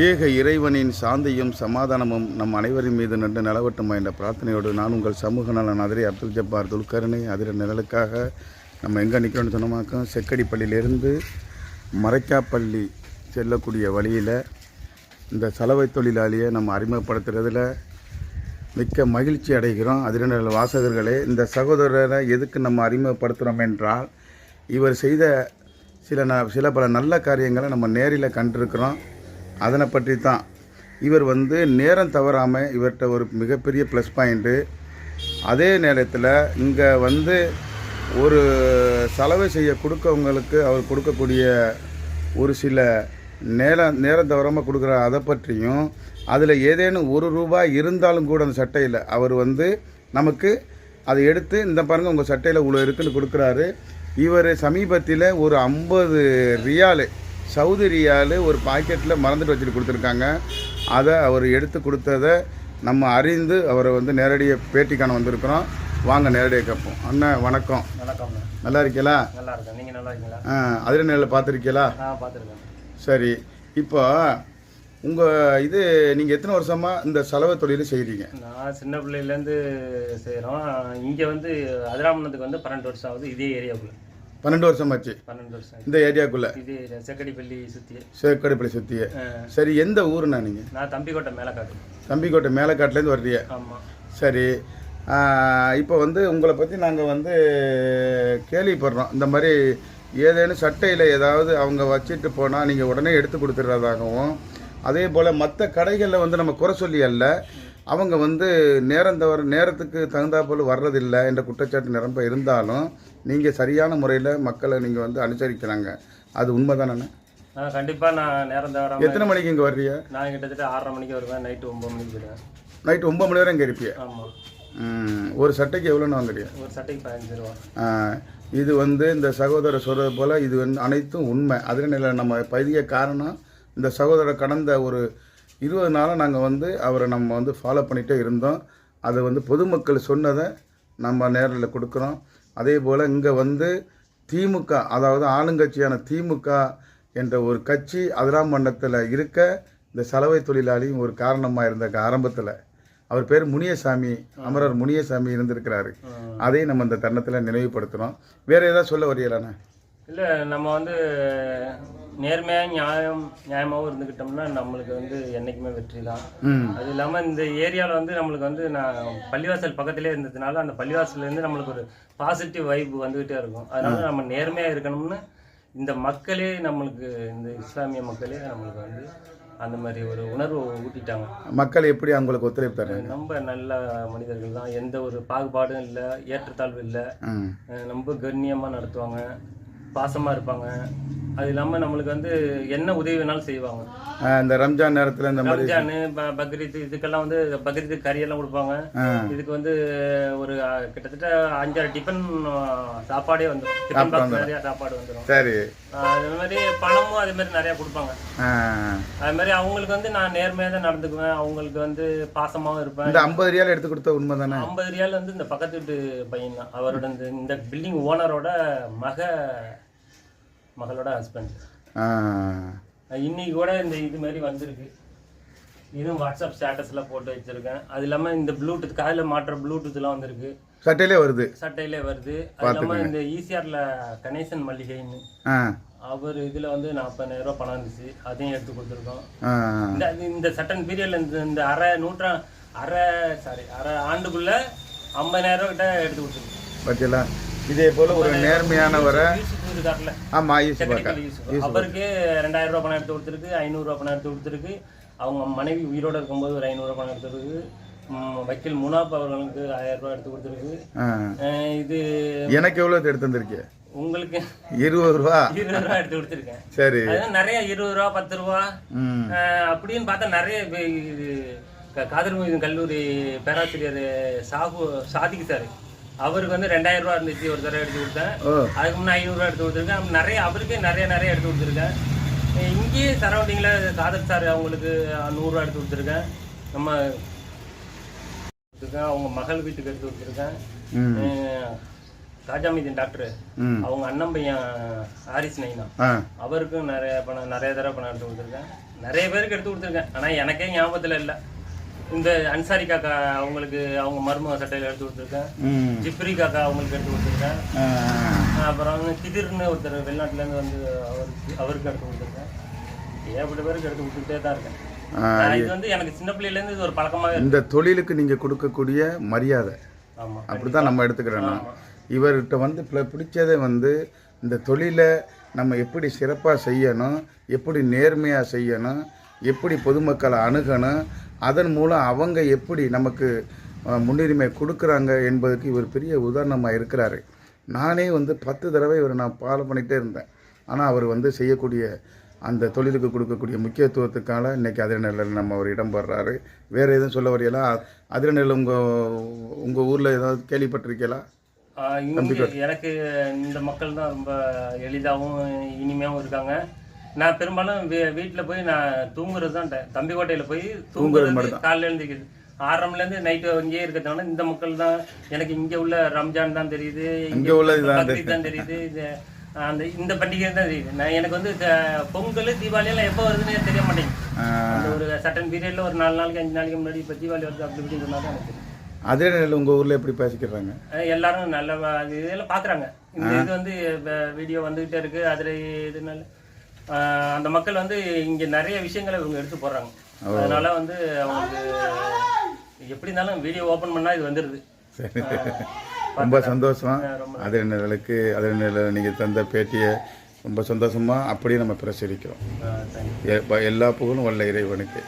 ஏக இறைவனின் சாந்தியும் சமாதானமும் நம் அனைவரின் மீது நன்று நிலவட்டுமா என்ற பிரார்த்தனையோடு நான் உங்கள் சமூக நலன் அதிரி அப்துல் ஜப்பார் துல்கருணை அதிர நிழலுக்காக நம்ம எங்கே நிற்கிறோன்னு சொன்னோமாக்கோம், செக்கடிப்பள்ளியிலேருந்து மரைக்காப்பள்ளி செல்லக்கூடிய வழியில் இந்த சலவை தொழிலாளியை நம்ம அறிமுகப்படுத்துறதுல மிக்க மகிழ்ச்சி அடைகிறோம். அதிரநிழல் வாசகர்களே, இந்த சகோதரரை எதுக்கு நம்ம அறிமுகப்படுத்துகிறோம் என்றால், இவர் செய்த சில பல நல்ல காரியங்களை நம்ம நேரில் கண்டிருக்கிறோம். அதனை பற்றி தான் இவர் நேரம் தவறாமல் இவர்கிட்ட ஒரு மிகப்பெரிய ப்ளஸ் பாயிண்ட்டு. அதே நேரத்தில் இங்கே ஒரு சலவை செய்ய கொடுக்கவங்களுக்கு அவர் கொடுக்கக்கூடிய ஒரு சில நேரம் தவறாமல் கொடுக்குற அதை பற்றியும், அதில் ஏதேனும் ₹1 இருந்தாலும் கூட அந்த சட்டையில் அவர் நமக்கு அதை எடுத்து இந்த பாருங்கள் உங்கள் சட்டையில் இவ்வளோ இருக்குன்னு கொடுக்குறாரு. இவர் சமீபத்தில் ஒரு 50 ரியாலு சவுதி ரியாலு ஒரு பாக்கெட்டில் மறந்துட்டு வச்சுட்டு கொடுத்துருக்காங்க. அதை அவர் எடுத்து கொடுத்ததை நம்ம அறிந்து அவரை நேரடியாக பேட்டி காண வந்திருக்கிறோம். வாங்க நேரடியாக கேட்போம். அண்ணன் வணக்கம். வணக்கம். நல்லா இருக்கீங்களா? நல்லா இருக்கேன். நீங்கள் நல்லா இருக்கீங்களா? அதில் நேரில் பார்த்துருக்கீங்களா? பார்த்துருக்கேன். சரி, இப்போ உங்கள் நீங்கள் எத்தனை வருஷமாக இந்த சலவை தொழில் செய்கிறீங்க? நான் சின்ன பிள்ளையிலேருந்து செய்கிறோம். இங்கே அதிராமணத்துக்கு 12 வருஷம் ஆகுது. இதே ஏரியாவுக்குள்ள 12 வருஷமாச்சு. 12 வருஷம் இந்த ஏரியாவுக்குள்ளே. இதே ஏரியா செக்கடிப்பள்ளி சுற்றியே. சரி, எந்த ஊருண்ணா நீங்கள்? நான் தம்பிக்கோட்டை மேலக்காட்டு. தம்பிக்கோட்டை மேலக்காட்டிலேருந்து வர்றீங்க? ஆமாம். சரி, இப்போ உங்களை பற்றி நாங்கள் கேள்விப்படுறோம். இந்த மாதிரி ஏதேனும் சட்டையில் ஏதாவது அவங்க வச்சுட்டு போனால் நீங்கள் உடனே எடுத்து கொடுத்துட்றதாகவும், அதே போல் மற்ற கடைகளில் நம்ம குறை சொல்லி அல்ல, அவங்க நேரத்துக்கு தகுந்தாப்போல் வர்றதில்லை என்ற குற்றச்சாட்டு நிரம்ப இருந்தாலும் நீங்கள் சரியான முறையில் மக்களை நீங்கள் அனுசரிக்கிறாங்க. அது உண்மை தானே? கண்டிப்பாக நான் நேரம் தவறாமல். எத்தனை மணிக்கு இங்கே வர்றீங்க? நான் கிட்டத்தட்ட 6:30 மணிக்கு வருவேன். நைட்டு 9 மணிக்கு வருவேன். நைட்டு 9 மணி வரை இங்கே இருப்பிய? ஆமாம். ஒரு சட்டைக்கு எவ்வளோன்னு வாங்குறீங்க? ஒரு சட்டைக்கு 15 ரூபா. இது இந்த சகோதரர் சொல்கிறது போல் இது அனைத்தும் உண்மை. அதில் நம்ம பதிய காரணம், இந்த சகோதரர் கடந்த ஒரு 20 நாளாக நாங்கள் அவரை நம்ம ஃபாலோ பண்ணிகிட்டே இருந்தோம். அதை பொதுமக்கள் சொன்னதை நம்ம நேரில் கொடுக்குறோம். அதே போல் இங்கே திமுக, அதாவது ஆளுங்கட்சியான திமுக என்ற ஒரு கட்சி அதிராமண்டலத்தில் இருக்க இந்த சலவை தொழிலாளியும் ஒரு காரணமாக இருந்த ஆரம்பத்தில் அவர் பேர் முனியசாமி, அமரர் முனியசாமி இருந்திருக்கிறாரு. அதையும் நம்ம இந்த தருணத்தில் நினைவுபடுத்துகிறோம். வேறு ஏதாவது சொல்ல வரீங்களாண்ணா? இல்லை, நம்ம நேர்மையாக நியாயமாகவும் இருந்துக்கிட்டோம்னா நம்மளுக்கு என்றைக்குமே வெற்றி தான். அது இல்லாமல் இந்த ஏரியாவில் நம்மளுக்கு நான் பள்ளிவாசல் பக்கத்திலே இருந்ததுனால அந்த பள்ளிவாசல்லேருந்து நம்மளுக்கு ஒரு பாசிட்டிவ் வைப் வந்துக்கிட்டே இருக்கும். அதனால நம்ம நேர்மையாக இருக்கணும்னு இந்த மக்களே நம்மளுக்கு, இந்த இஸ்லாமிய மக்களே நம்மளுக்கு அந்த மாதிரி ஒரு உணர்வு ஊட்டிட்டாங்க. மக்கள் எப்படி அவங்களுக்கு ஒத்துழைப்பு தராங்க? ரொம்ப நல்ல மனிதர்கள் தான். எந்த ஒரு பாகுபாடும் இல்லை, ஏற்றத்தாழ்வு இல்லை. ரொம்ப கண்ணியமாக நடத்துவாங்க, பாசமாக இருப்பாங்க. அது இல்லாமல் நம்மளுக்கு என்ன உதவி வேணாலும் செய்வாங்க. இந்த ரம்ஜான் நேரத்தில் இந்த மாதிரி ரம்ஜானு, பக்ரீத், இதுக்கெல்லாம் பக்ரீத்துக்கு கறியெல்லாம் கொடுப்பாங்க. இதுக்கு ஒரு கிட்டத்தட்ட 5-6 டிஃபன் சாப்பாடே வந்துடும். டிஃபன் பாக்ஸ் நிறையா சாப்பாடு வந்துடும். சரி, அது மாதிரி பணமும் அதே மாதிரி நிறையா கொடுப்பாங்க. அது மாதிரி அவங்களுக்கு நான் நேர்மையாக தான் நடந்துக்குவேன். அவங்களுக்கு பாசமாகவும் இருப்பேன். இந்த 50 ரியால் எடுத்து கொடுத்த உண்மை தானே? 50 ரியால் இந்த பக்கத்து வீட்டு பையன் தான். அவரோட இந்த பில்டிங் ஓனரோட மகளோட ஹஸ்பண்ட். இன்னைக்கு கூட இந்த இது மாதிரி வந்திருக்கு. இதுவும் வாட்ஸ்அப் ஸ்டேட்டஸ்ல போட்டு வச்சிருக்கேன். அது இல்லாம இந்த ப்ளூடூத் காதில் மாற்ற ப்ளூடூத்லாம் வந்திருக்கு. சட்டையிலே வருது. அது இல்லாம இந்த ஈசிஆர்ல கணேசன் மல்லிகைன்னு அவர் இதுல 40,000 ரூபாய் பணம் இருந்துச்சு. அதையும் எடுத்து கொடுத்துருக்கோம். இந்த சட்டன் பீரியட்ல இந்த அரை ஆண்டுக்குள்ள 50,000 ரூபாய் கிட்ட எடுத்து கொடுத்துருக்கோம். இதே போல ஒரு நேர்மையானவரை அவருக்கு 2,000 ரூபாய் பணம் எடுத்து கொடுத்துருக்கு. 500 ரூபாய் பணம் எடுத்து கொடுத்துருக்கு. அவங்க மனைவி உயிரோட இருக்கும்போது ஒரு 500 ரூபாய் பணம் எடுத்துருக்கு. வக்கீல் முனாப் அவர்களுக்கு 1000 ரூபாய் எடுத்து கொடுத்துருக்கு. இது எனக்கு எவ்வளவு எடுத்து வந்திருக்கேன்? உங்களுக்கு 20 ரூபாய் எடுத்து கொடுத்துருக்கேன். சரி, நிறைய 20 ரூபா 10 ரூபா அப்படின்னு பார்த்தா நிறைய. காதர் கல்லூரி பேராசிரியர் சாதிக்கு சார், அவருக்கு 2,000 ரூபா இருந்துச்சு. ஒரு தடவை எடுத்து கொடுத்தேன். அதுக்கு முன்னே 500 ரூபா எடுத்து கொடுத்துருக்கேன். நிறைய அவருக்கு நிறைய எடுத்து கொடுத்துருக்கேன். இங்கேயே சரௌண்டிங்கில் காதர் சார் அவங்களுக்கு 100 ரூபா எடுத்து கொடுத்துருக்கேன். நம்ம அவங்க மகள் வீட்டுக்கு எடுத்து கொடுத்துருக்கேன். காஜாமீதின் டாக்டர் ம் அவங்க அண்ணன் பையன் ஹாரிஸ் நைனா ஆ அவருக்கும் நிறைய தடவை பணம் எடுத்து கொடுத்துருக்கேன். நிறைய பேருக்கு எடுத்து கொடுத்துருக்கேன். ஆனால் எனக்கே ஞாபகத்தில் இல்லை. இந்த அன்சாரி காக்கா அவங்களுக்கு அவங்க மருமக சட்டையில் எடுத்து கொடுத்துருக்கேன். ம் ஜிப்ரி காக்கா அவங்களுக்கு எடுத்து கொடுத்துருக்கேன். ஆ அப்புறம் வந்து கிதிர்னு ஒருத்தர் வெளிநாட்டிலேருந்து வந்து அவருக்கு எடுத்து கொடுத்துருக்கேன். ஏகப்பட்ட பேருக்கு எடுத்து கொடுத்துட்டே தான் இருக்கேன். இது வந்து எனக்கு சின்ன பிள்ளையிலேருந்து இது ஒரு பழக்கமாகவே இந்த தொழிலுக்கு நீங்கள் கொடுக்கக்கூடிய மரியாதை ஆமாம். அப்படி தான் நம்ம எடுத்துக்கிறோம். இவர்கிட்ட வந்து பிடிச்சதே வந்து இந்த தொழிலை நம்ம எப்படி சிறப்பாக செய்யணும், எப்படி நேர்மையாக செய்யணும், எப்படி பொதுமக்களை அணுகணும், அதன் மூலம் அவங்க எப்படி நமக்கு முன்னுரிமை கொடுக்குறாங்க என்பதுக்கு இவர் பெரிய உதாரணமாக இருக்கிறாரு. நானே வந்து 10 தடவை இவரை நான் ஃபாலோ பண்ணிகிட்டே இருந்தேன். ஆனால் அவர் வந்து செய்யக்கூடிய அந்த தொழிலுக்கு கொடுக்கக்கூடிய முக்கியத்துவத்துக்காக இன்றைக்கி அதிரநெல்லில் நம்ம ஒரு இடம் பெறாரு. வேறு எதுவும் சொல்ல வரீங்களா? அதிரநெல் உங்கள் ஊரில் ஏதாவது கேள்விப்பட்டிருக்கீங்களா? எனக்கு இந்த மக்கள் தான் ரொம்ப எளிதாகவும் இனிமையாகவும் இருக்காங்க. நான் பெரும்பாலும் வீட்டில் போய் நான் தூங்குறது தான் தம்பிக்கோட்டையில் போய் தூங்குறது காலையில் எழுந்திரிக்கிறது 6:30 நைட்டு இங்கேயே இருக்கிறதுனால இந்த மக்கள் தான் எனக்கு இங்கே உள்ள ரம்ஜான் தான் தெரியுது, இங்கே உள்ள பக்ரீத் தான் தெரியுது, அந்த இந்த பண்டிகை தான் தெரியுது. நான் எனக்கு வந்து பொங்கல் தீபாவளி எல்லாம் எப்போ வருதுன்னு தெரிய மாட்டேங்குது. அந்த ஒரு சட்டன் பீரியடில் ஒரு 4 நாளைக்கு 5 நாளைக்கு முன்னாடி இப்போ தீபாவளி வருது அப்படி இப்படின்னு சொன்னா தான் எனக்கு தெரியும். அதே நேரில் உங்கள் ஊரில் எப்படி பேசிக்கிறாங்க? எல்லாரும் நல்ல இதெல்லாம் பார்க்குறாங்க. இந்த இது வந்து வீடியோ வந்துகிட்டே இருக்கு. அதில் இதனால அந்த மக்கள் வந்து இங்கே நிறைய விஷயங்களை இவங்க எடுத்து போடுறாங்க. அதனால வந்து அவங்களுக்கு எப்படி இருந்தாலும் வீடியோ ஓப்பன் பண்ணால் இது வந்துடுது. சரி, ரொம்ப சந்தோஷம். அதிரநெல்லுக்கு அதிரநெல்லில் நீங்கள் தந்த பேட்டியை ரொம்ப சந்தோஷமாக அப்படியே நம்ம பிரசுரிக்கிறோம். எல்லா புகழும் வல்ல இறைவனுக்கு.